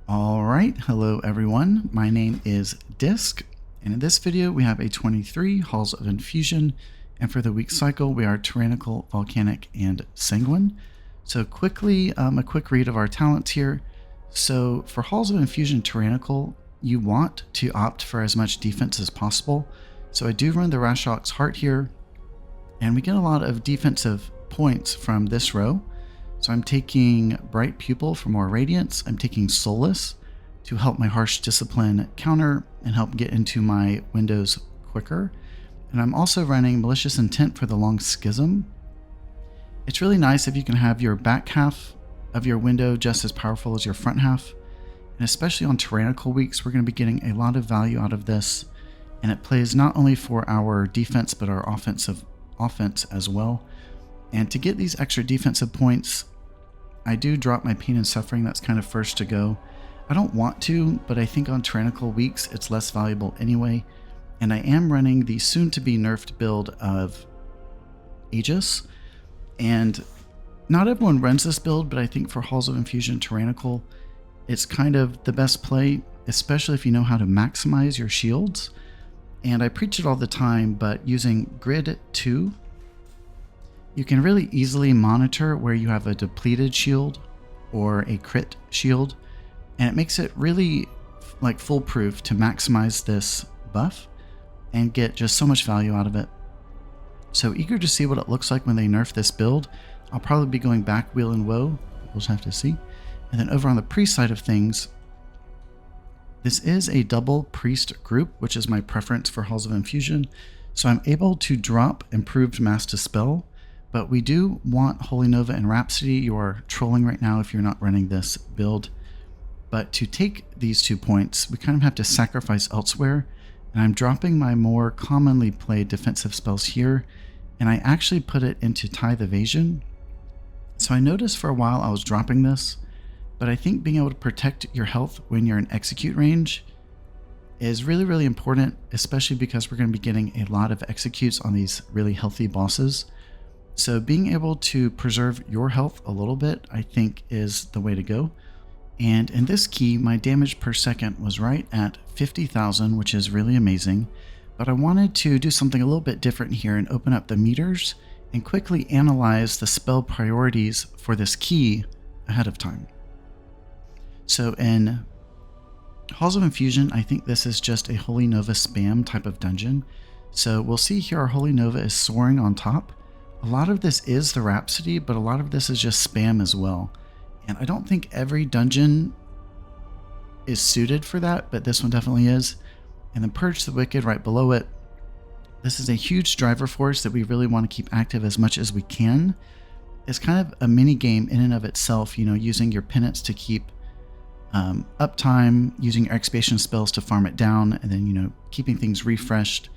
All right, hello everyone. My name is Disc, and in this video we have a 23 Halls of Infusion, and for the week cycle we are Tyrannical, Volcanic, and Sanguine. So quickly, a quick read of our talents here. So for Halls of Infusion Tyrannical, you want to opt for as much defense as possible. So I do run the Rashok's Heart here, and we get a lot of defensive points from this row. So I'm taking Bright Pupil for more Radiance. I'm taking Soulless to help my Harsh Discipline counter and help get into my windows quicker. And I'm also running Malicious Intent for the Long Schism. It's really nice if you can have your back half of your window just as powerful as your front half. And especially on Tyrannical weeks, we're going to be getting a lot of value out of this. And it plays not only for our defense, but our offense as well. And to get these extra defensive points, I do drop my Pain and Suffering. That's kind of first to go. I don't want to, but I think on Tyrannical weeks it's less valuable anyway. And I am running the soon-to-be nerfed build of Aegis. And not everyone runs this build, but I think for Halls of Infusion Tyrannical, it's kind of the best play, especially if you know how to maximize your shields. And I preach it all the time, but using Grid2, you can really easily monitor where you have a depleted shield or a crit shield, and it makes it really like foolproof to maximize this buff and get just so much value out of it. So eager to see what it looks like when they nerf this build. I'll probably be going back Wheel and Woe, we'll just have to see. And then over on the priest side of things, this is a double priest group, which is my preference for Halls of Infusion. So I'm able to drop Improved Mass Dispel, but we do want Holy Nova and Rhapsody. You are trolling right now if you're not running this build. But to take these 2 points, we kind of have to sacrifice elsewhere. And I'm dropping my more commonly played defensive spells here. And I actually put it into Tithe Evasion. So I noticed for a while I was dropping this, but I think being able to protect your health when you're in execute range is really, really important, especially because we're going to be getting a lot of executes on these really healthy bosses. So being able to preserve your health a little bit, I think, is the way to go. And in this key, my damage per second was right at 50,000, which is really amazing. But I wanted to do something a little bit different here and open up the meters and quickly analyze the spell priorities for this key ahead of time. So in Halls of Infusion, I think this is just a Holy Nova spam type of dungeon. So we'll see here our Holy Nova is soaring on top. A lot of this is the Rhapsody, but a lot of this is just spam as well. And I don't think every dungeon is suited for that, but this one definitely is. And then Purge the Wicked right below it. This is a huge driver force that we really want to keep active as much as we can. It's kind of a mini game in and of itself, you know, using your penance to keep uptime, using your expiation spells to farm it down, and then, you know, keeping things refreshed.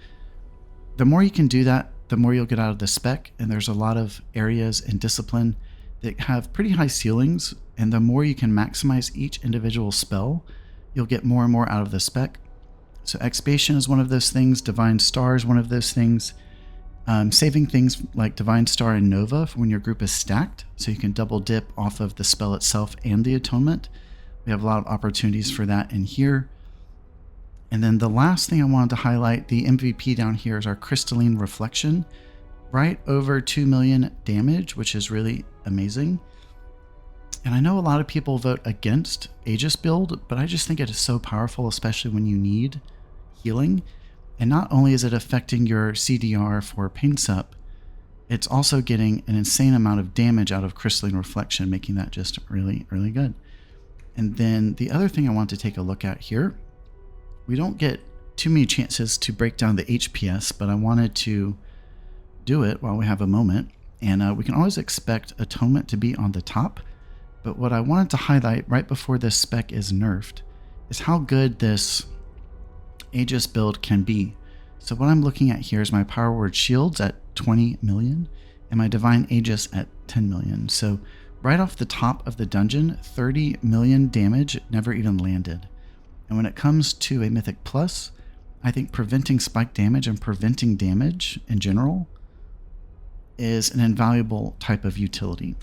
The more you can do that, the more you'll get out of the spec, and there's a lot of areas in Discipline that have pretty high ceilings, and the more you can maximize each individual spell, you'll get more and more out of the spec. So Expiation is one of those things, Divine Star is one of those things, saving things like Divine Star and Nova for when your group is stacked, so you can double dip off of the spell itself and the Atonement. We have a lot of opportunities for that in here. And then the last thing I wanted to highlight, the MVP down here, is our Crystalline Reflection. Right over 2 million damage, which is really amazing. And I know a lot of people vote against Aegis build, but I just think it is so powerful, especially when you need healing. And not only is it affecting your CDR for Pain Sup, it's also getting an insane amount of damage out of Crystalline Reflection, making that just really, really good. And then the other thing I want to take a look at here, we don't get too many chances to break down the HPS, but I wanted to do it while we have a moment. And we can always expect Atonement to be on the top. But what I wanted to highlight right before this spec is nerfed is how good this Aegis build can be. So what I'm looking at here is my Power Word Shields at 20 million and my Divine Aegis at 10 million. So right off the top of the dungeon, 30 million damage never even landed. And when it comes to a Mythic Plus, I think preventing spike damage and preventing damage in general is an invaluable type of utility.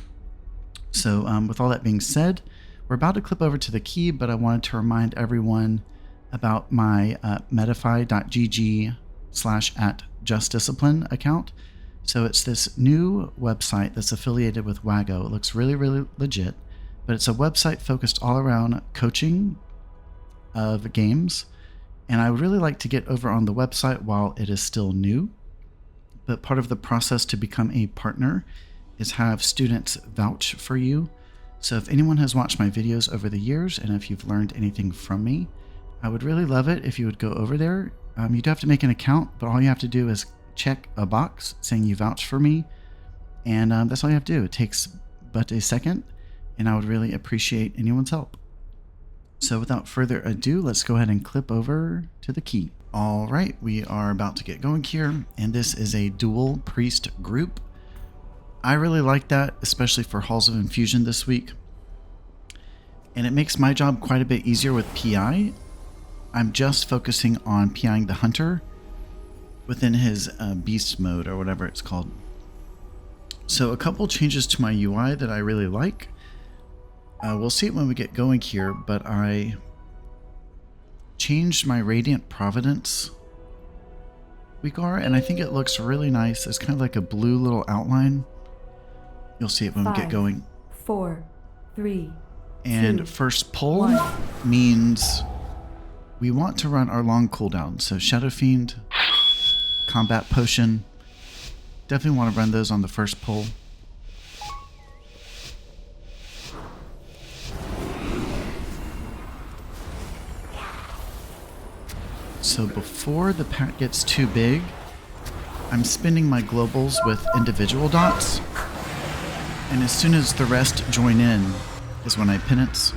So with all that being said, We're about to clip over to the key, but I wanted to remind everyone about my medify.gg/@justdiscipline account. So it's this new website that's affiliated with Wago. It looks really, really legit, but it's a website focused all around coaching of games. And I would really like to get over on the website while it is still new. But part of the process to become a partner is have students vouch for you. So if anyone has watched my videos over the years, and if you've learned anything from me, I would really love it if you would go over there. You do have to make an account, but all you have to do is check a box saying you vouch for me. And that's all you have to do. It takes but a second, and I would really appreciate anyone's help. So without further ado, let's go ahead and clip over to the key. All right, we are about to get going here, and this is a dual priest group. I really like that, especially for Halls of Infusion this week. And it makes my job quite a bit easier with PI. I'm just focusing on PIing the hunter within his beast mode, or whatever it's called. So a couple changes to my UI that I really like. We'll see it when we get going here, but I changed my Radiant Providence Weekar, and I think it looks really nice. It's kind of like a blue little outline. You'll see it when we get going. 4, 3, and 2, first pull 1. means we want to run our long cooldown. So Shadow Fiend, Combat Potion, definitely want to run those on the first pull. So before the pack gets too big, I'm spinning my globals with individual dots. And as soon as the rest join in is when I penance.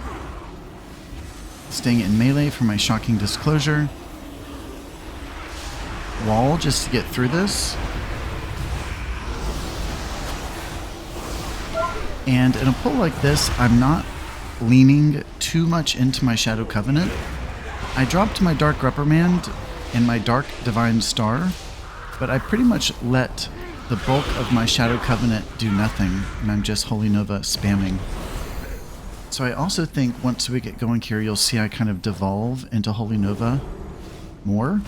Staying in melee for my Shocking Disclosure. Wall just to get through this. And in a pull like this, I'm not leaning too much into my Shadow Covenant. I dropped my Dark Reprimand and my Dark Divine Star, but I pretty much let the bulk of my Shadow Covenant do nothing, and I'm just Holy Nova spamming. So I also think once we get going here, you'll see I kind of devolve into Holy Nova more.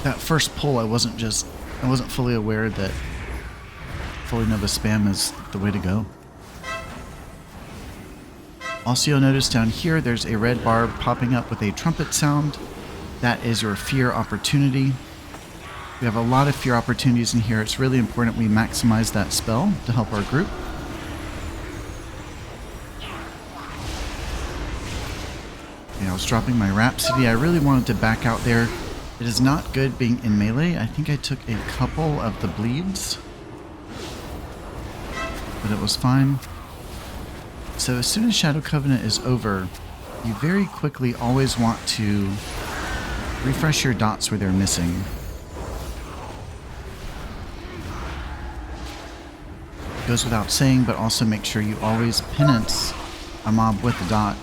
That first pull, I wasn't fully aware that Holy Nova spam is the way to go. Also, you'll notice down here, there's a red bar popping up with a trumpet sound. That is your fear opportunity. We have a lot of fear opportunities in here. It's really important we maximize that spell to help our group. Okay, I was dropping my Rhapsody. I really wanted to back out there. It is not good being in melee. I think I took a couple of the bleeds, but it was fine. So as soon as Shadow Covenant is over, you very quickly always want to refresh your dots where they're missing. It goes without saying, but also make sure you always penance a mob with a dot.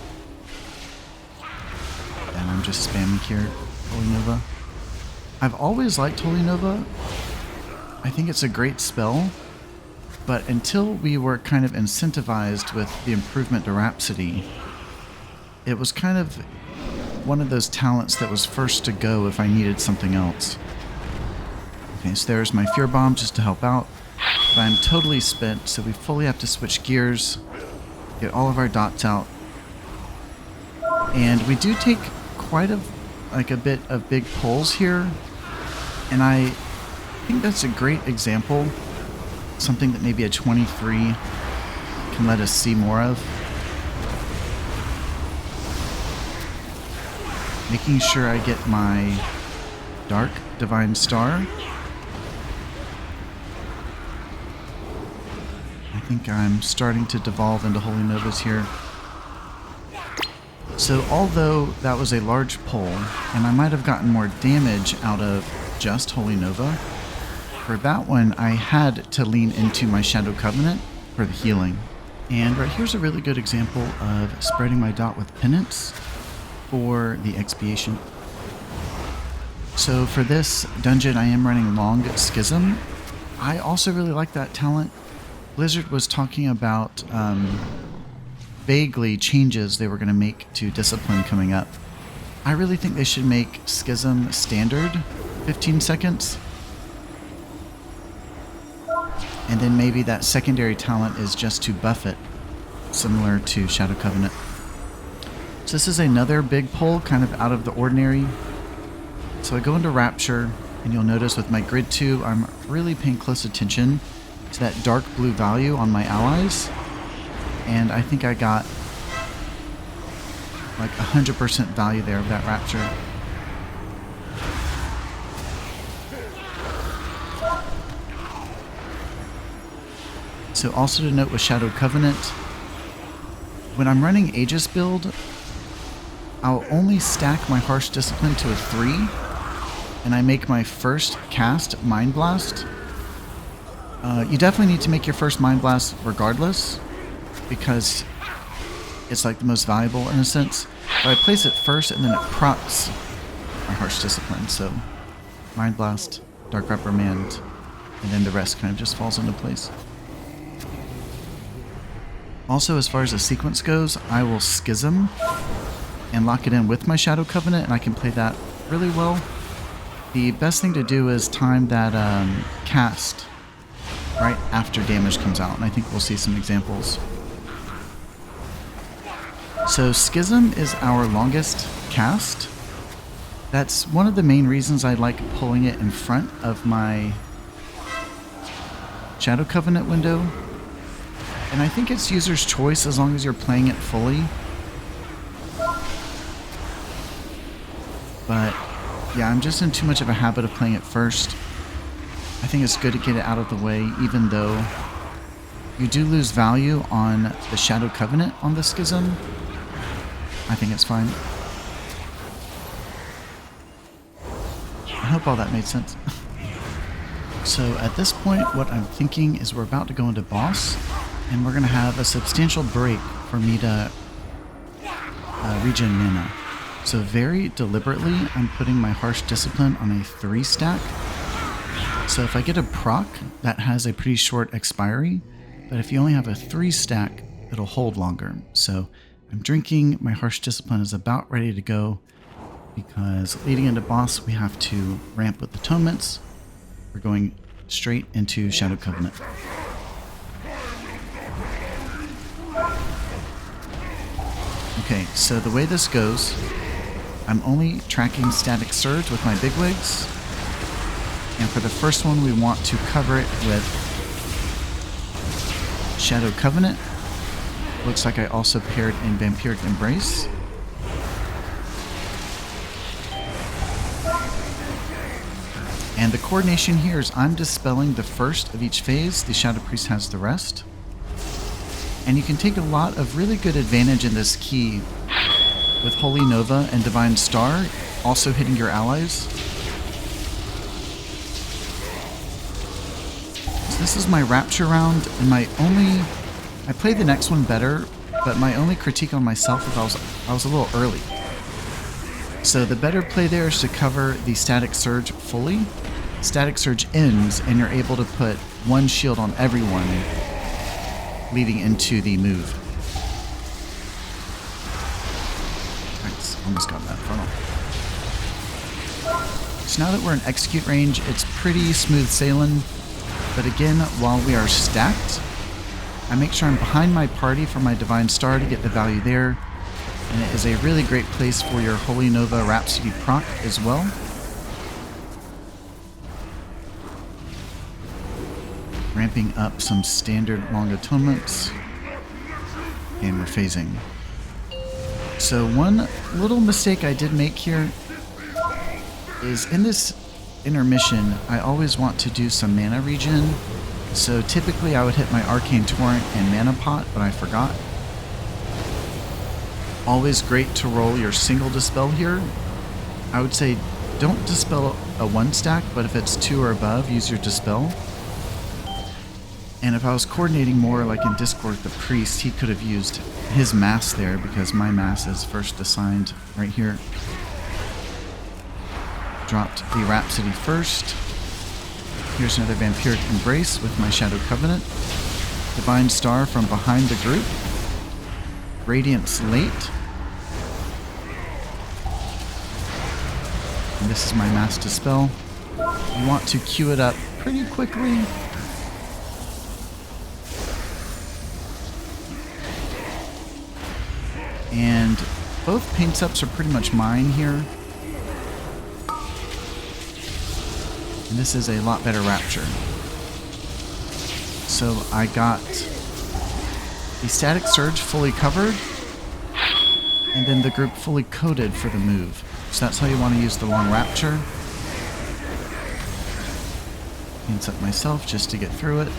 And I'm just spamming here, Holy Nova. I've always liked Holy Nova. I think it's a great spell. But until we were kind of incentivized with the improvement to Rhapsody, it was kind of one of those talents that was first to go if I needed something else. Okay, so there's my Fear Bomb just to help out. But I'm totally spent, so we fully have to switch gears, get all of our dots out. And we do take quite a bit of big pulls here, and I think that's a great example. Something that maybe a 23 can let us see more of. Making sure I get my Dark Divine Star. I think I'm starting to devolve into Holy Novas here. So although that was a large pull, and I might have gotten more damage out of just Holy Nova, for that one, I had to lean into my Shadow Covenant for the healing. And right here's a really good example of spreading my dot with Penance for the Expiation. So for this dungeon, I am running Long Schism. I also really like that talent. Blizzard was talking about vaguely changes they were going to make to Discipline coming up. I really think they should make Schism standard 15 seconds. And then maybe that secondary talent is just to buff it, similar to Shadow Covenant. So this is another big pull, kind of out of the ordinary. So I go into Rapture, and you'll notice with my Grid 2, I'm really paying close attention to that dark blue value on my allies. And I think I got like 100% value there of that Rapture. So also to note with Shadow Covenant, when I'm running Aegis build, I'll only stack my Harsh Discipline to a 3, and I make my first cast Mind Blast. You definitely need to make your first Mind Blast regardless, because it's like the most valuable in a sense. But I place it first, and then it procs my Harsh Discipline. So Mind Blast, Dark Reprimand, and then the rest kind of just falls into place. Also, as far as the sequence goes, I will Schism and lock it in with my Shadow Covenant, and I can play that really well. The best thing to do is time that cast right after damage comes out, and I think we'll see some examples. So Schism is our longest cast. That's one of the main reasons I like pulling it in front of my Shadow Covenant window. And I think it's user's choice as long as you're playing it fully. But yeah, I'm just in too much of a habit of playing it first. I think it's good to get it out of the way, even though you do lose value on the Shadow Covenant on the Schism. I think it's fine. I hope all that made sense. So at this point, what I'm thinking is we're about to go into boss, and we're going to have a substantial break for me to regen mana. So very deliberately, I'm putting my Harsh Discipline on a 3 stack. So if I get a proc, that has a pretty short expiry, but if you only have a 3 stack, it'll hold longer. So I'm drinking, my Harsh Discipline is about ready to go, because leading into boss, we have to ramp with Atonements. We're going straight into Shadow Covenant. Okay, so the way this goes, I'm only tracking Static Surge with my bigwigs, and for the first one we want to cover it with Shadow Covenant. Looks like I also paired in Vampiric Embrace. And the coordination here is I'm dispelling the first of each phase, the Shadow Priest has the rest. And you can take a lot of really good advantage in this key with Holy Nova and Divine Star also hitting your allies. So this is my Rapture round, and I played the next one better, but my only critique on myself is I was a little early. So the better play there is to cover the Static Surge fully. Static Surge ends, and you're able to put 1 shield on everyone leading into the move. Nice, almost got that funnel. So now that we're in execute range, it's pretty smooth sailing. But again, while we are stacked, I make sure I'm behind my party for my Divine Star to get the value there. And it is a really great place for your Holy Nova Rhapsody proc as well. Ramping up some standard long atonements. And we're phasing. So one little mistake I did make here is in this intermission, I always want to do some mana regen. So typically I would hit my Arcane Torrent and Mana Pot, but I forgot. Always great to roll your single Dispel here. I would say don't Dispel a 1 stack, but if it's 2 or above, use your Dispel. And if I was coordinating more like in Discord with the Priest, he could have used his mass there because my mass is first assigned right here. Dropped the Rhapsody first. Here's another Vampiric Embrace with my Shadow Covenant. Divine Star from behind the group. Radiance late. And this is my Mass Dispel. You want to queue it up pretty quickly. And both paint ups are pretty much mine here. And this is a lot better Rapture. So I got the Static Surge fully covered, and then the group fully coded for the move. So that's how you want to use the long Rapture. Paints up myself just to get through it.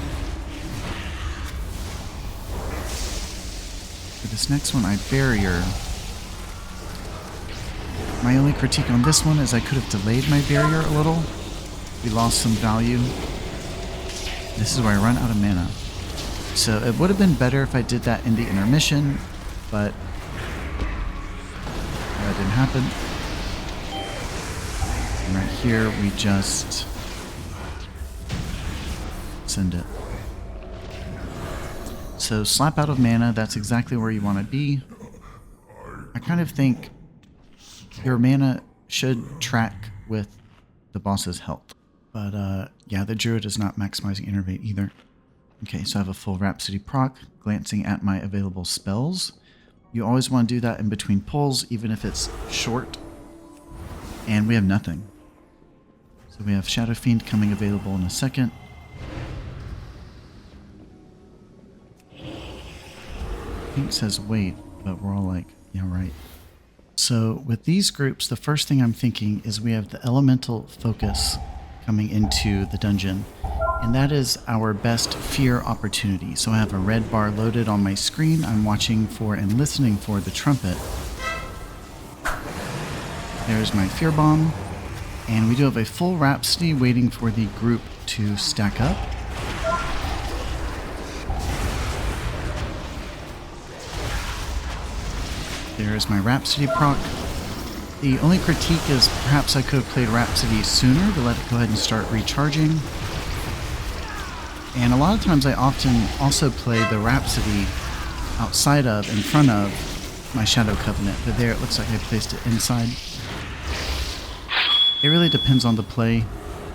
For this next one, I Barrier. My only critique on this one is I could have delayed my Barrier a little. We lost some value. This is where I run out of mana. So it would have been better if I did that in the intermission, but that didn't happen. And right here, we just send it. So slap out of mana, that's exactly where you want to be. I kind of think your mana should track with the boss's health. But yeah, the Druid is not maximizing Innervate either. Okay, so I have a full Rhapsody proc, glancing at my available spells. You always want to do that in between pulls, even if it's short. And we have nothing. So we have Shadow Fiend coming available in a second. Pink says wait, but we're all like, yeah, right. So with these groups, the first thing I'm thinking is we have the Elemental Focus coming into the dungeon, and that is our best fear opportunity. So I have a red bar loaded on my screen. I'm watching for and listening for the trumpet. There's my fear bomb, and we do have a full Rhapsody waiting for the group to stack up. There's my Rhapsody proc. The only critique is perhaps I could have played Rhapsody sooner to let it go ahead and start recharging. And a lot of times I often also play the Rhapsody outside of, in front of, my Shadow Covenant. But there it looks like I placed it inside. It really depends on the play,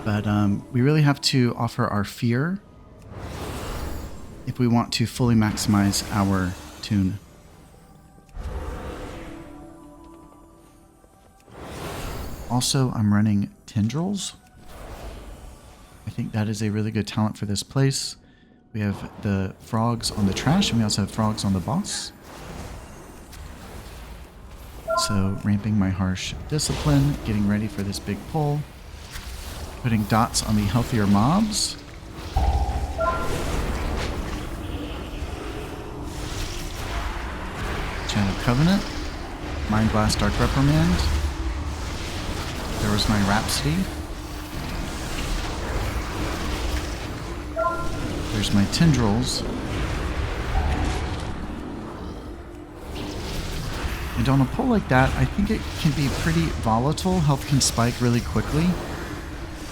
but we really have to offer our fear if we want to fully maximize our tune. Also, I'm running Tendrils. I think that is a really good talent for this place. We have the frogs on the trash, and we also have frogs on the boss. So, ramping my Harsh Discipline, getting ready for this big pull. Putting dots on the healthier mobs. Shadow Covenant. Mind Blast, Dark Reprimand. There was my Rhapsody. There's my Tendrils. And on a pull like that, I think it can be pretty volatile. Health can spike really quickly.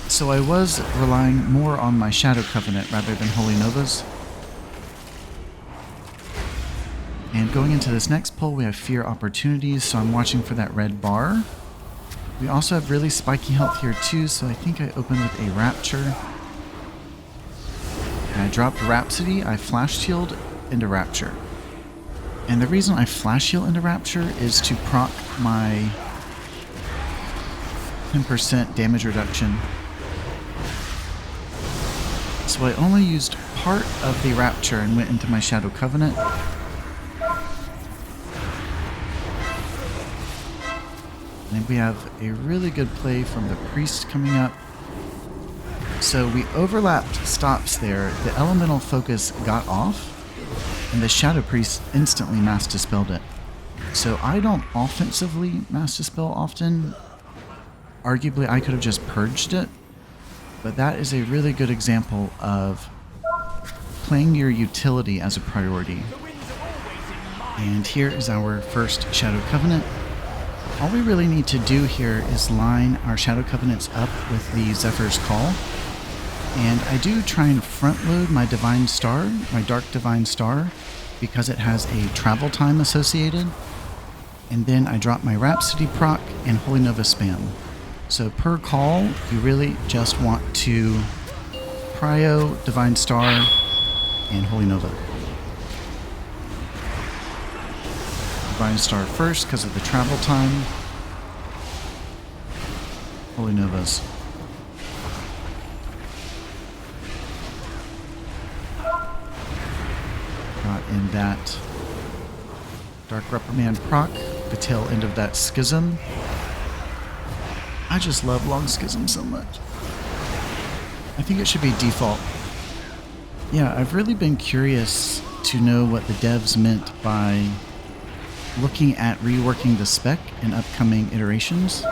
So I was relying more on my Shadow Covenant rather than Holy Novas. And going into this next pull, we have Fear Opportunities, so I'm watching for that red bar. We also have really spiky health here too, so I think I open with a Rapture. And I dropped Rhapsody, I flash healed into Rapture. And the reason I flash heal into Rapture is to proc my 10% damage reduction. So I only used part of the Rapture and went into my Shadow Covenant. And we have a really good play from the Priest coming up. So we overlapped stops there. The Elemental Focus got off, and the Shadow Priest instantly Mass Dispelled it. So I don't offensively Mass Dispel often. Arguably, I could have just purged it. But that is a really good example of playing your utility as a priority. And here is our first Shadow Covenant. All we really need to do here is line our Shadow Covenants up with the Zephyr's Call. And I do try and front load my Divine Star, my Dark Divine Star, because it has a travel time associated. And then I drop my Rhapsody proc and Holy Nova spam. So per call, you really just want to Prio, Divine Star, and Holy Nova. Divine Star first because of the travel time. Holy Novas. Got in that Dark Reprimand proc, the tail end of that Schism. I just love Long Schism so much. I think it should be default. Yeah, I've really been curious to know what the devs meant by looking at reworking the spec in upcoming iterations.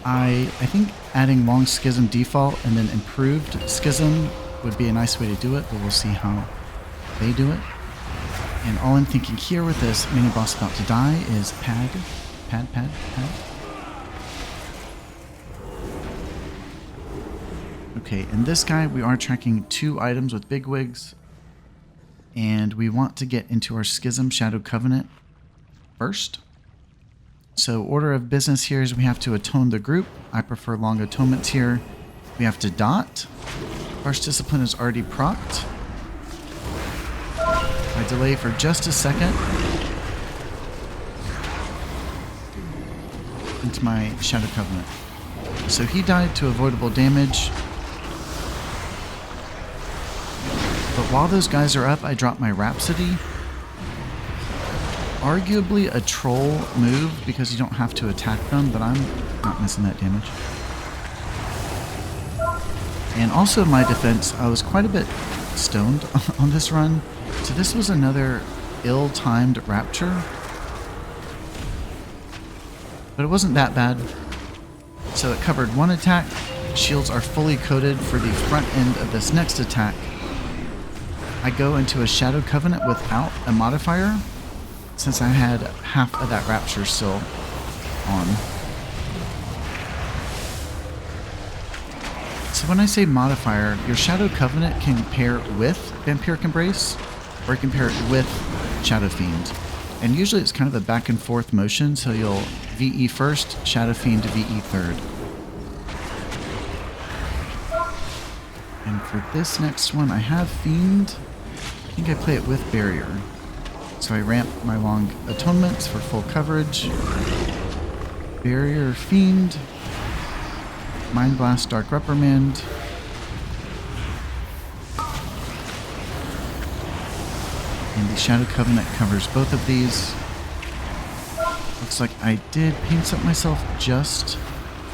I think adding Long Schism default and then improved Schism would be a nice way to do it, but we'll see how they do it. And all I'm thinking here with this mini boss about to die is pad. Okay, in this guy we are tracking 2 items with bigwigs, and we want to get into our Schism Shadow Covenant first. So order of business here is we have to atone the group. I prefer long atonements here. We have to dot. Harsh Discipline is already procced. I delay for just a second into my Shadow Covenant. So he died to avoidable damage. But while those guys are up, I drop my Rhapsody. Arguably a troll move because you don't have to attack them, but I'm not missing that damage. And also in my defense, I was quite a bit stoned on this run. So this was another ill-timed Rapture. But it wasn't that bad. So it covered 1 attack. Shields are fully coated for the front end of this next attack. I go into a Shadow Covenant without a modifier, since I had half of that Rapture still on. So when I say modifier, your Shadow Covenant can pair with Vampiric Embrace, or you can pair it with Shadow Fiend. And usually it's kind of a back and forth motion, so you'll VE first, Shadow Fiend VE third. And for this next one, I have Fiend. I think I play it with Barrier. So I ramp my long atonements for full coverage. Barrier, Fiend. Mind Blast, Dark Reprimand. And the Shadow Covenant covers both of these. Looks like I did paint up myself just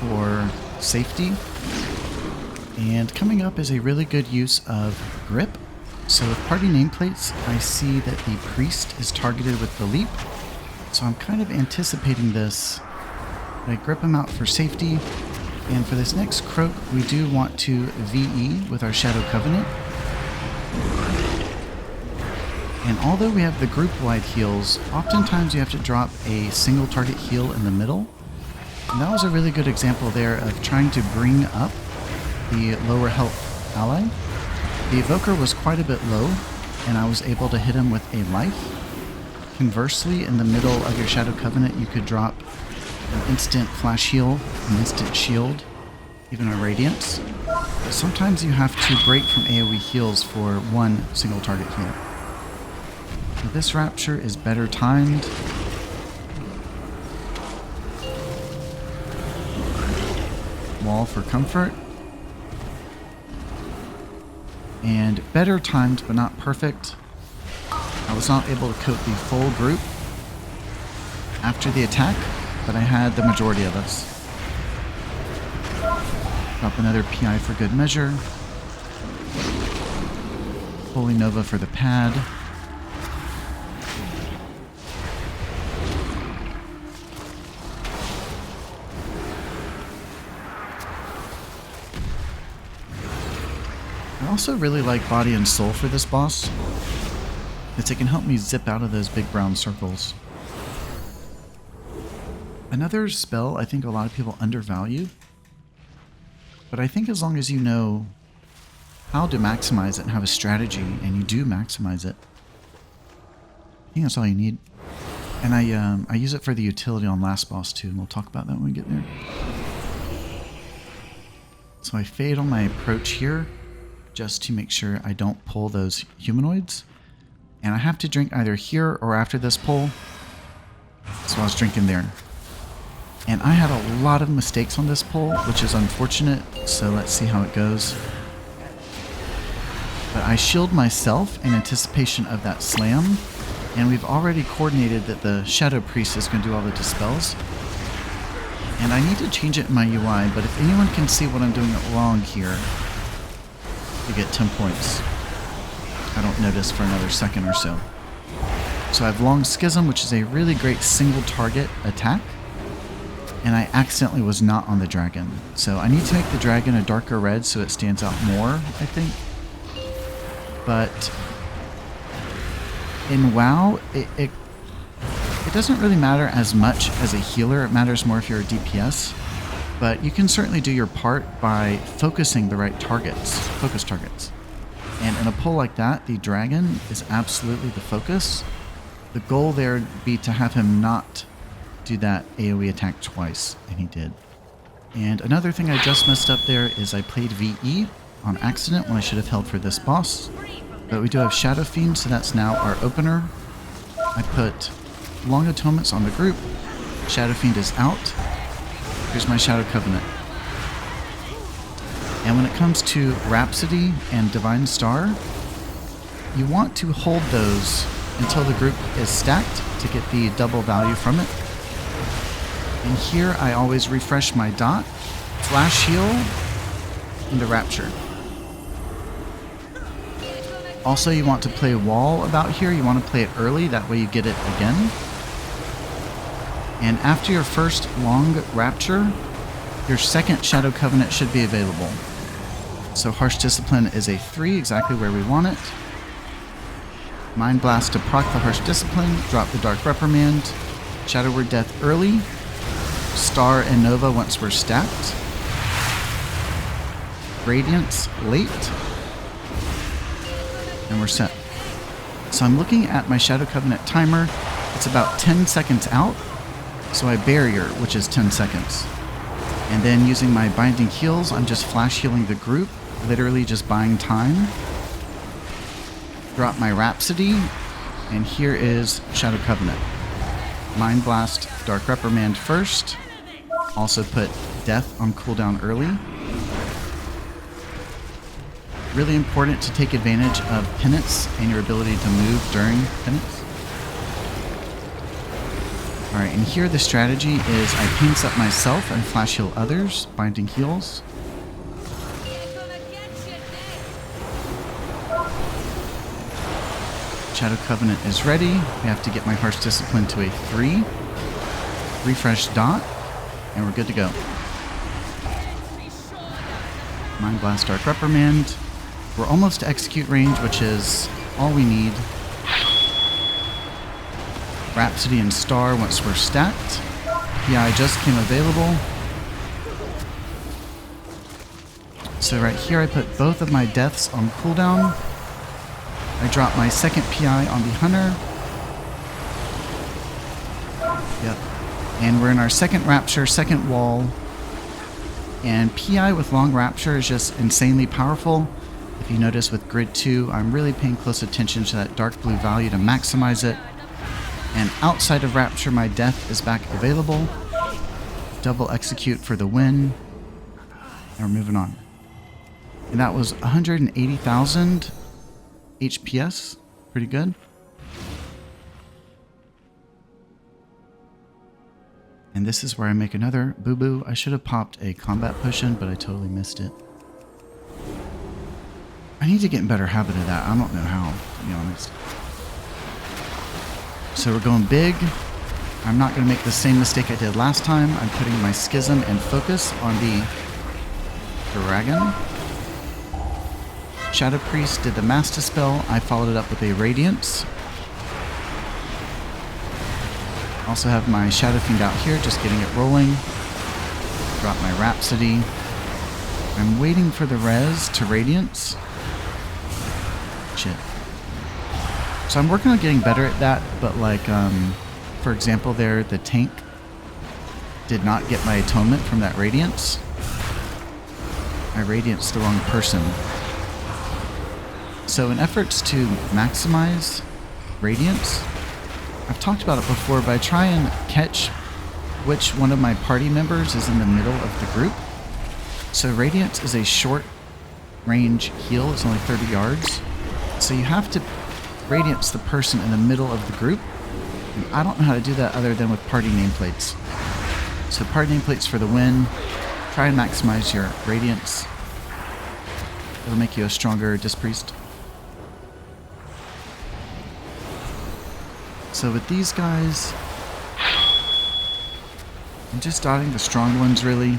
for safety. And coming up is a really good use of Grip. So with party nameplates, I see that the Priest is targeted with the Leap. So I'm kind of anticipating this. I grip him out for safety. And for this next Croak, we do want to VE with our Shadow Covenant. And although we have the group-wide heals, oftentimes you have to drop a single target heal in the middle. And that was a really good example there of trying to bring up the lower health ally. The Evoker was quite a bit low, and I was able to hit him with a life. Conversely, in the middle of your Shadow Covenant, you could drop an instant flash heal, an instant shield, even a Radiance. But sometimes you have to break from AoE heals for one single target heal. So this Rapture is better timed. Wall for comfort. And better timed, but not perfect. I was not able to coat the full group after the attack, but I had the majority of us. Drop another PI for good measure. Holy Nova for the pad. I also really like Body and Soul for this boss, because it can help me zip out of those big brown circles. Another spell I think a lot of people undervalue, but I think as long as you know how to maximize it and have a strategy, and you do maximize it, I think that's all you need. And I use it for the utility on last boss too, and we'll talk about that when we get there. So I fade on my approach here, just to make sure I don't pull those humanoids. And I have to drink either here or after this pull. So I was drinking there. And I had a lot of mistakes on this pull, which is unfortunate, so let's see how it goes. But I shield myself in anticipation of that slam, and we've already coordinated that the Shadow Priest is going to do all the dispels. And I need to change it in my UI, but if anyone can see what I'm doing wrong here, you get 10 points. I don't notice for another second or so. So I have Long Schism, which is a really great single target attack. And I accidentally was not on the dragon. So I need to make the dragon a darker red so it stands out more, I think. But in WoW, it doesn't really matter as much as a healer. It matters more if you're a DPS. But you can certainly do your part by focusing the right targets, focus targets. And in a pull like that, the dragon is absolutely the focus. The goal there would be to have him not do that AoE attack twice, and he did. And another thing I just messed up there is I played VE on accident when I should have held for this boss. But we do have Shadow Fiend, so that's now our opener. I put Long Atonements on the group. Shadow Fiend is out. Here's my Shadow Covenant. And when it comes to Rhapsody and Divine Star, you want to hold those until the group is stacked to get the double value from it. And here I always refresh my dot, Flash Heal, into Rapture. Also, you want to play Wall about here. You want to play it early, that way you get it again. And after your first long Rapture, your second Shadow Covenant should be available. So Harsh Discipline is a 3, exactly where we want it. Mind Blast to proc the Harsh Discipline, drop the Dark Reprimand, Shadow Word Death early, Star and Nova once we're stacked, Radiance late, and we're set. So I'm looking at my Shadow Covenant timer. It's about 10 seconds out, so I barrier, which is 10 seconds. And then using my Binding Heals, I'm just flash healing the group, literally just buying time. Drop my Rhapsody, and here is Shadow Covenant. Mind Blast, Dark Reprimand first. Also put Death on cooldown early. Really important to take advantage of Penance and your ability to move during Penance. Alright, and here the strategy is I Paints up myself and flash heal others, Binding Heals. Shadow Covenant is ready. We have to get my Harsh Discipline to a 3. Refresh dot, and we're good to go. Mind Blast, Dark Reprimand. We're almost to execute range, which is all we need. Rhapsody and Star once we're stacked. PI just came available. So right here I put both of my deaths on cooldown. I drop my second PI on the Hunter. Yep. And we're in our second Rapture, second Wall. And PI with Long Rapture is just insanely powerful. If you notice with Grid 2, I'm really paying close attention to that dark blue value to maximize it. And outside of Rapture, my death is back available. Double execute for the win. And we're moving on. And that was 180,000 HPS. Pretty good. And this is where I make another boo-boo. I should have popped a combat potion, but I totally missed it. I need to get in better habit of that. I don't know how, to be honest. So we're going big. I'm not going to make the same mistake I did last time. I'm putting my Schism and Focus on the Dragon. Shadow Priest did the Mass Dispel. I followed it up with a Radiance. Also have my Shadow Fiend out here, just getting it rolling. Drop my Rhapsody. I'm waiting for the res to Radiance. Shit. So I'm working on getting better at that, but like, for example there, the tank did not get my atonement from that Radiance. I Radianced the wrong person. So in efforts to maximize Radiance, I've talked about it before, but I try and catch which one of my party members is in the middle of the group. So Radiance is a short range heal, it's only 30 yards. So you have to Radiance the person in the middle of the group. And I don't know how to do that other than with party nameplates. So party nameplates for the win. Try and maximize your Radiance. It'll make you a stronger Disc Priest. So with these guys, I'm just dotting the strong ones really.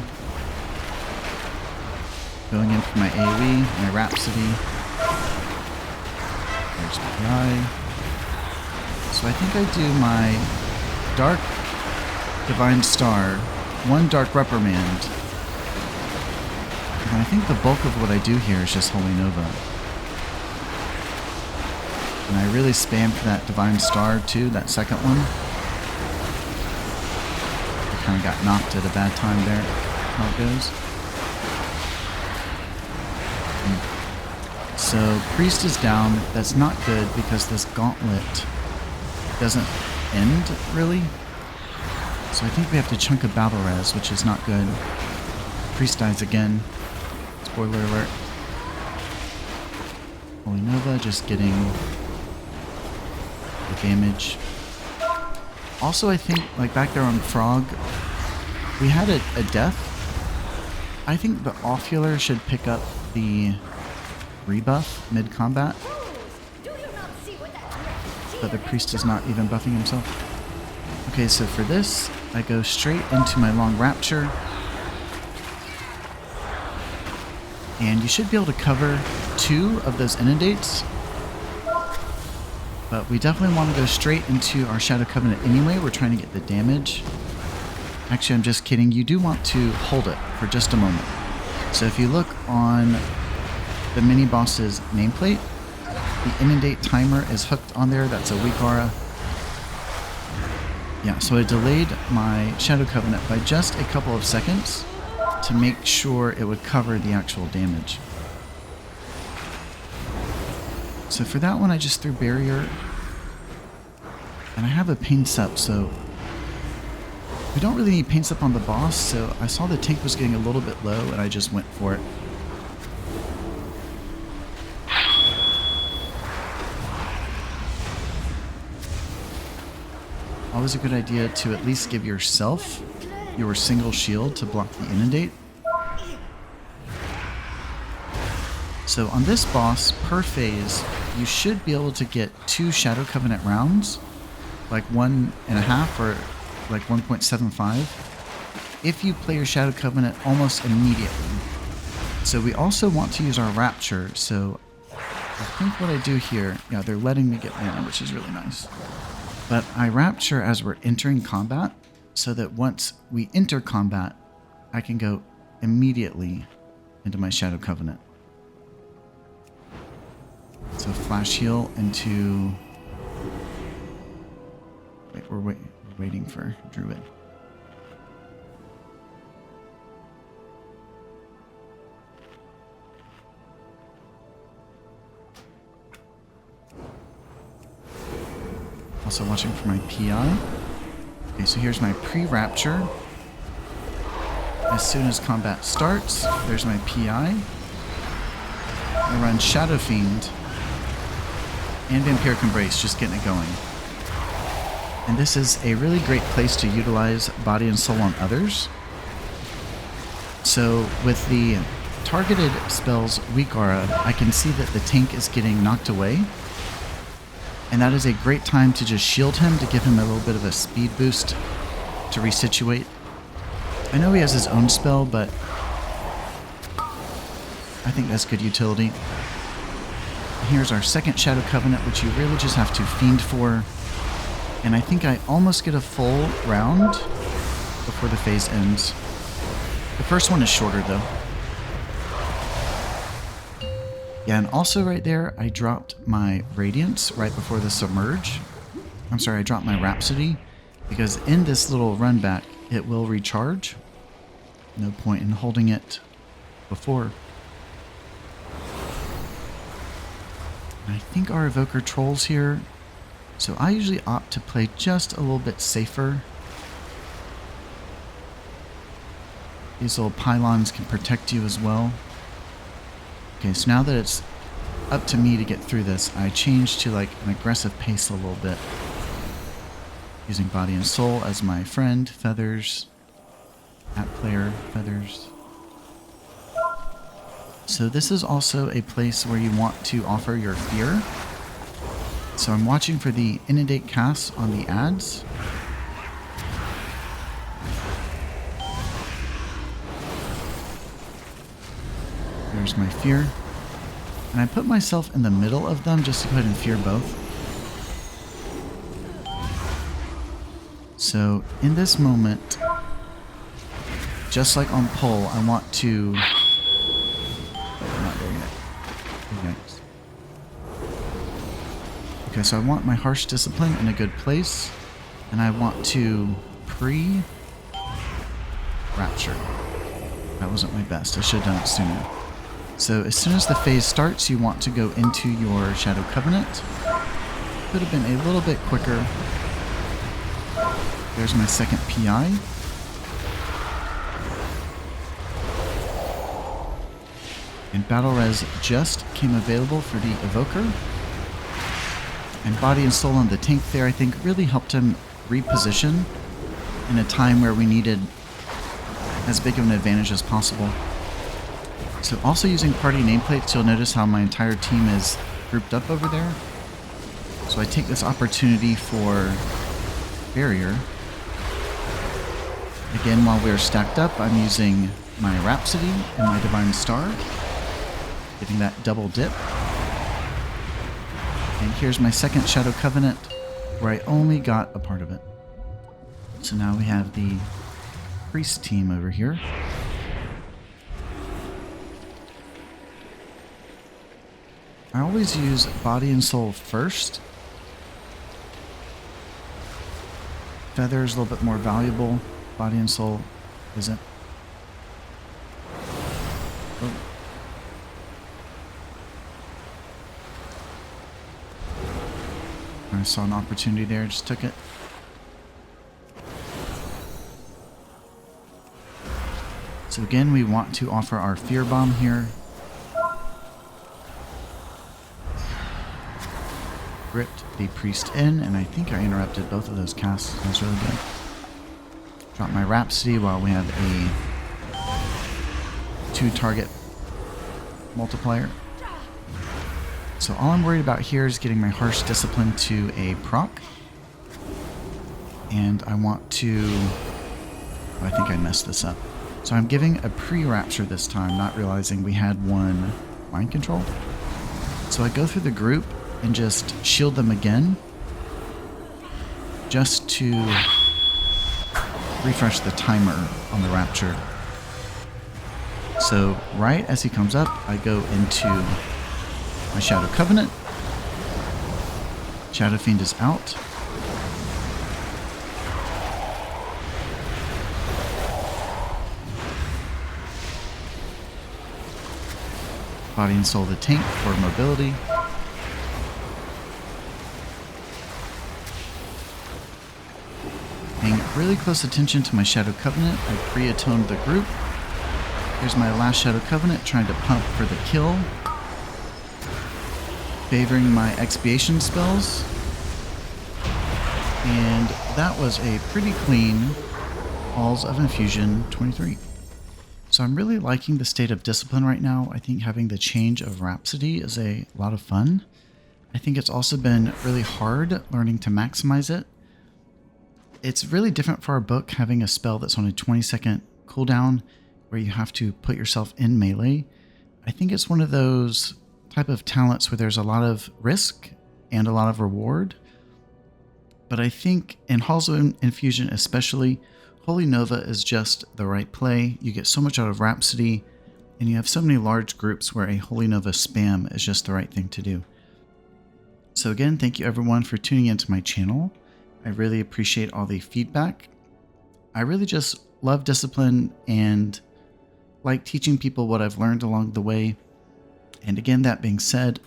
Going in for my AoE, my Rhapsody. There's PI. So I think I do my Dark Divine Star, one Dark Reprimand. And I think the bulk of what I do here is just Holy Nova. And I really spam for that Divine Star too, that second one. I kind of got knocked at a bad time there, how it goes. So Priest is down. That's not good because this Gauntlet doesn't end really. So I think we have to chunk a battle res, which is not good. Priest dies again. Spoiler alert. Holy Nova just getting the damage. Also I think like back there on Frog, we had a death. I think the Ovular should pick up the rebuff mid-combat, but the Priest is not even buffing himself. Okay, so for this, I go straight into my Long Rapture, and you should be able to cover 2 of those Inundates, but we definitely want to go straight into our Shadow Covenant anyway. We're trying to get the damage. Actually, I'm just kidding. You do want to hold it for just a moment. So if you look on the mini boss's nameplate, the inundate timer is hooked on there. That's a weak aura. Yeah, so I delayed my Shadow Covenant by just a couple of seconds to make sure it would cover the actual damage. So for that one, I just threw Barrier. And I have a Pain Sup, so we don't really need Pain Sup on the boss, so I saw the tank was getting a little bit low, and I just went for it. Always a good idea to at least give yourself your single shield to block the Inundate. So on this boss, per phase, you should be able to get 2 Shadow Covenant rounds, like 1.5 or like 1.75, if you play your Shadow Covenant almost immediately. So we also want to use our Rapture, so I think what I do here, yeah, they're letting me get mana, which is really nice. But I Rapture as we're entering combat, so that once we enter combat, I can go immediately into my Shadow Covenant. So Flash Heal into... Wait, we're waiting for Druid. Also watching for my PI. Okay, so here's my pre-Rapture. As soon as combat starts, there's my PI. I run Shadow Fiend and Vampiric Embrace, just getting it going. And this is a really great place to utilize Body and Soul on others. So with the targeted spells Weak Aura, I can see that the tank is getting knocked away. And that is a great time to just shield him to give him a little bit of a speed boost to resituate. I know he has his own spell, but I think that's good utility. Here's our second Shadow Covenant, which you really just have to fiend for. And I think I almost get a full round before the phase ends. The first one is shorter though. Yeah, and also right there, I dropped my Radiance right before the Submerge. I'm sorry, I dropped my Rhapsody, because in this little run back, it will recharge. No point in holding it before. And I think our Evoker trolls here, so I usually opt to play just a little bit safer. These little pylons can protect you as well. Okay, so now that it's up to me to get through this, I change to like an aggressive pace a little bit. Using Body and Soul as my friend, Feathers, @player, Feathers. So this is also a place where you want to offer your fear. So I'm watching for the inundate casts on the ads. There's my fear. And I put myself in the middle of them just to go ahead and fear both. So in this moment, just like on pull, I want to... I'm not there yet. Okay. Okay, so I want my Harsh Discipline in a good place. And I want to pre-Rapture. That wasn't my best. I should have done it sooner. So as soon as the phase starts, you want to go into your Shadow Covenant. Could have been a little bit quicker. There's my second PI. And Battle Res just came available for the Evoker. And Body and Soul on the tank there, I think, really helped him reposition in a time where we needed as big of an advantage as possible. So also using party nameplates, you'll notice how my entire team is grouped up over there. So I take this opportunity for barrier. Again, while we're stacked up, I'm using my Rhapsody and my Divine Star, getting that double dip. And here's my second Shadow Covenant, where I only got a part of it. So now we have the Priest team over here. I always use Body and Soul first. Feather is a little bit more valuable. Body and Soul isn't. Oh. I saw an opportunity there, just took it. So again, we want to offer our Fear Bomb here. Gripped the Priest in, and I think I interrupted both of those casts. That was really good. Drop my Rhapsody while we have a 2-target multiplier. So all I'm worried about here is getting my Harsh Discipline to a proc. And I want to... Oh, I think I messed this up. So I'm giving a pre-Rapture this time, not realizing we had one Mind Control. So I go through the group and just shield them again, just to refresh the timer on the Rapture. So right as he comes up, I go into my Shadow Covenant. Shadow Fiend is out. Body and Soul the tank for mobility. Paying really close attention to my Shadow Covenant. I pre-atoned the group. Here's my last Shadow Covenant, trying to pump for the kill. Favoring my expiation spells. And that was a pretty clean Halls of Infusion 23. So I'm really liking the state of discipline right now. I think having the change of Rhapsody is a lot of fun. I think it's also been really hard learning to maximize it. It's really different for our book having a spell that's on a 20-second cooldown where you have to put yourself in melee. I think it's one of those type of talents where there's a lot of risk and a lot of reward. But I think in Halls of Infusion especially, Holy Nova is just the right play. You get so much out of Rhapsody, and you have so many large groups where a Holy Nova spam is just the right thing to do. So again, thank you everyone for tuning into my channel. I really appreciate all the feedback. I really just love discipline and like teaching people what I've learned along the way. And again, that being said,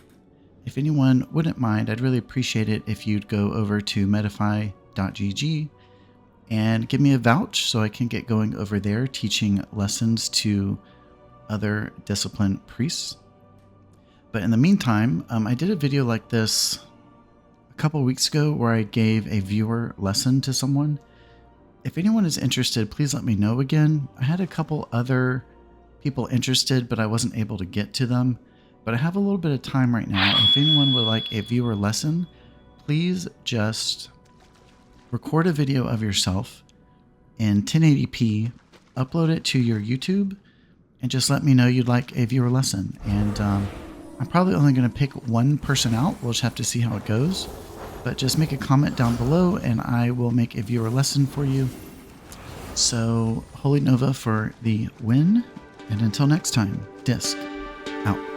if anyone wouldn't mind, I'd really appreciate it if you'd go over to medify.gg and give me a vouch so I can get going over there teaching lessons to other discipline priests. But in the meantime, I did a video like this a couple weeks ago where I gave a viewer lesson to someone. If anyone is interested, please let me know again. I had a couple other people interested, but I wasn't able to get to them. But I have a little bit of time right now. If anyone would like a viewer lesson, please just record a video of yourself in 1080p, upload it to your YouTube, and just let me know you'd like a viewer lesson. And I'm probably only going to pick one person out. We'll just have to see how it goes. But just make a comment down below and I will make a viewer lesson for you. So, Holy Nova for the win. And until next time, Disc out.